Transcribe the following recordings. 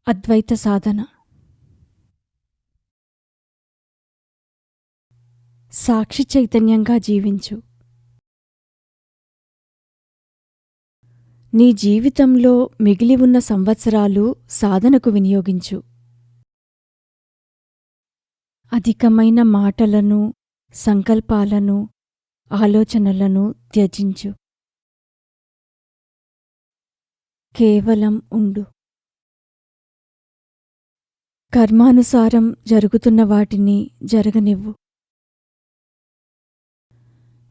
అద్వైత సాధన. సాక్షి చైతన్యంగా జీవించు. నీ జీవితంలో మిగిలి ఉన్న సంవత్సరాలు సాధనకు వినియోగించు. అధికమైన మాటలను, సంకల్పాలను, ఆలోచనలను త్యజించు. కేవలం ఉండు. కర్మానుసారం జరుగుతున్న వాటిని జరగనివ్వు.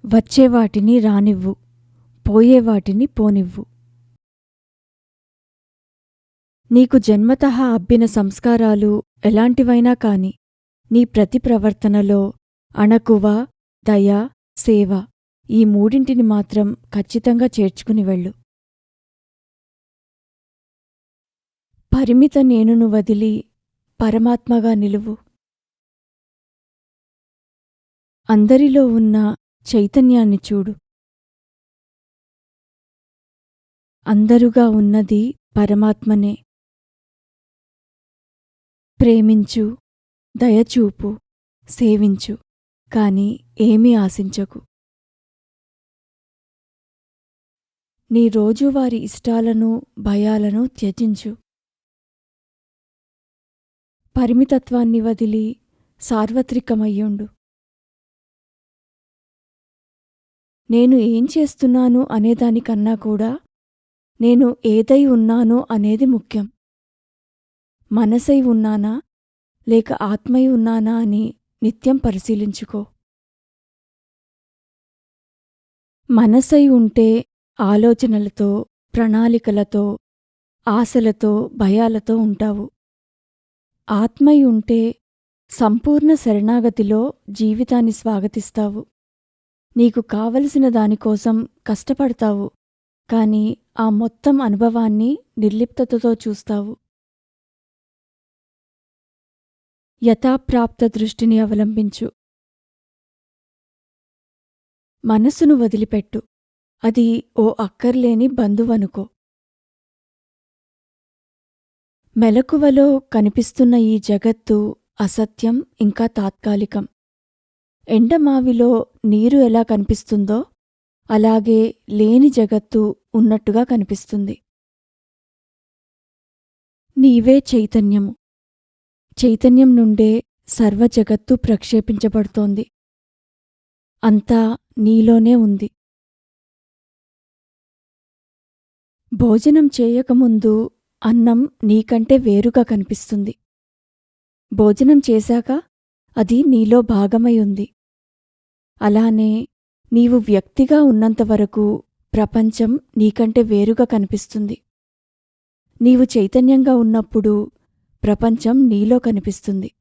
వచ్చేవాటిని రానివ్వు, పోయేవాటిని పోనివ్వు. నీకు జన్మతః అబ్బిన సంస్కారాలు ఎలాంటివైనా కాని నీ ప్రతి ప్రవర్తనలో అణకువ, దయ, సేవ ఈ మూడింటిని మాత్రం ఖచ్చితంగా చేర్చుకుని వెళ్ళు. పరిమిత నేనును వదిలి పరమాత్మగా నిలువు. అందరిలో ఉన్న చైతన్యాన్ని చూడు. అందరుగా ఉన్నది పరమాత్మనే. ప్రేమించు, దయచూపు, సేవించు, కాని ఏమీ ఆశించకు. నీ రోజువారీ ఇష్టాలను, భయాలను త్యజించు. పరిమితత్వాన్ని వదిలి సార్వత్రికమయ్యుండు. నేను ఏం చేస్తున్నాను అనేదానికన్నా కూడా నేను ఏదై ఉన్నానో అనేది ముఖ్యం. మనసై ఉన్నానా లేక ఆత్మై ఉన్నానా అని నిత్యం పరిశీలించుకో. మనసై ఉంటే ఆలోచనలతో, ప్రణాళికలతో, ఆశలతో, భయాలతో ఉంటావు. ఆత్మై ఉంటే సంపూర్ణ శరణాగతిలో జీవితాన్ని స్వాగతిస్తావు. నీకు కావలసిన దానికోసం కష్టపడతావు, కాని ఆ మొత్తం అనుభవాన్ని నిర్లిప్తతతో చూస్తావు. యథాప్రాప్త దృష్టిని అవలంబించు. మనసును వదిలిపెట్టు. అది ఓ అక్కర్లేని బంధువనుకో. మెలకువలో కనిపిస్తున్న ఈ జగత్తు అసత్యం, ఇంకా తాత్కాలికం. ఎండమావిలో నీరు ఎలా కనిపిస్తుందో అలాగే లేని జగత్తు ఉన్నట్టుగా కనిపిస్తుంది. నీవే చైతన్యము. చైతన్యం నుండే సర్వజగత్తు ప్రక్షేపించబడుతోంది. అంతా నీలోనే ఉంది. భోజనం చేయకముందు అన్నం నీకంటే వేరుగా కనిపిస్తుంది. భోజనం చేశాక అది నీలో భాగమై ఉంది. అలానే నీవు వ్యక్తిగా ఉన్నంతవరకు ప్రపంచం నీకంటే వేరుగా కనిపిస్తుంది. నీవు చైతన్యంగా ఉన్నప్పుడు ప్రపంచం నీలో కనిపిస్తుంది.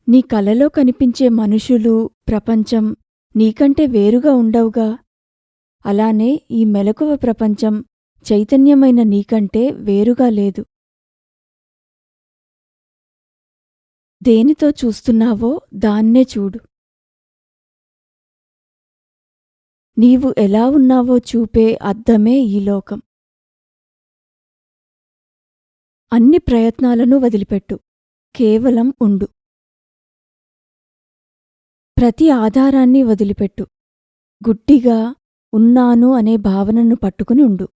నీ కలలో కనిపించే మనుషులు, ప్రపంచం నీకంటే వేరుగా ఉండవుగా. అలానే ఈ మెలకువ ప్రపంచం చైతన్యమైన నీకంటే వేరుగా లేదు. దేనితో చూస్తున్నావో దాన్నే చూడు. నీవు ఎలా ఉన్నావో చూపే అద్దమే ఈ లోకం. అన్ని ప్రయత్నాలను వదిలిపెట్టు. కేవలం ఉండు. ప్రతి ఆధారాన్ని వదిలిపెట్టు. గుడ్డిగా ఉన్నాను అనే భావనను పట్టుకుని ఉండు.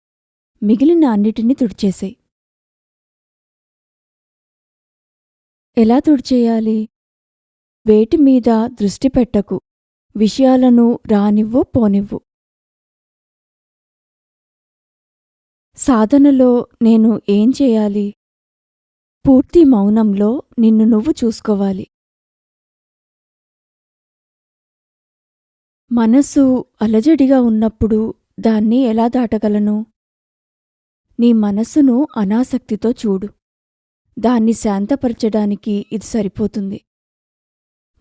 మిగిలిన అన్నిటినీ తుడిచేసేయ్. ఎలా తుడిచేయాలి? వేటిమీద దృష్టి పెట్టకు. విషయాలను రానివ్వు, పోనివ్వు. సాధనలో నేను ఏం చేయాలి? పూర్తి మౌనంలో నిన్ను నువ్వు చూసుకోవాలి. మనసు అలజడిగా ఉన్నప్పుడు దాన్ని ఎలా దాటగలను? నీ మనసును అనాసక్తితో చూడు. దాన్ని శాంతపరచడానికి ఇది సరిపోతుంది.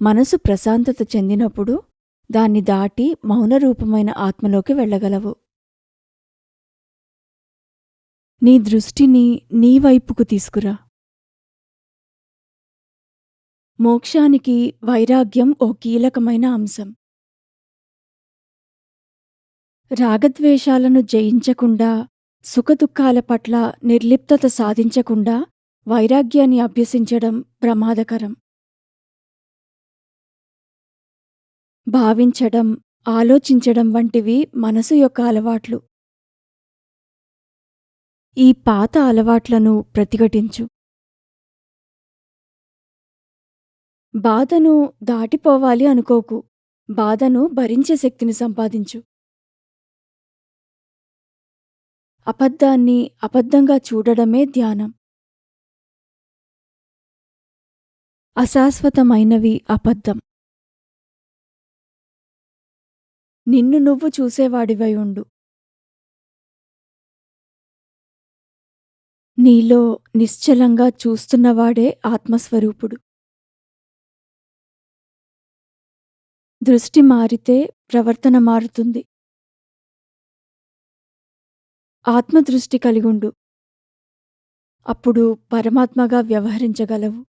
మనసు ప్రశాంతత చెందినప్పుడు దాన్ని దాటి మౌనరూపమైన ఆత్మలోకి వెళ్ళగలవు. నీ దృష్టిని నీ వైపుకు తీసుకురా. మోక్షానికి వైరాగ్యం ఓ కీలకమైన అంశం. రాగద్వేషాలను జయించకుండా సుఖదుఖాల పట్ల నిర్లిప్తత సాధించకుండా వైరాగ్యాన్ని అభ్యసించడం ప్రమాదకరం. భావించడం, ఆలోచించడం వంటివి మనసు యొక్క అలవాట్లు. ఈ పాత అలవాట్లను ప్రతిఘటించు. బాధను దాటిపోవాలి అనుకోకు. బాధను భరించే శక్తిని సంపాదించు. అబద్ధాన్ని అబద్ధంగా చూడడమే ధ్యానం. అశాశ్వతమైనవి అబద్ధం. నిన్ను నువ్వు చూసేవాడివై ఉండు. నీలో నిశ్చలంగా చూస్తున్నవాడే ఆత్మస్వరూపుడు. దృష్టి మారితే ప్రవర్తన మారుతుంది. ఆత్మదృష్టి కలిగుండు. అప్పుడు పరమాత్మగా వ్యవహరించగలవు.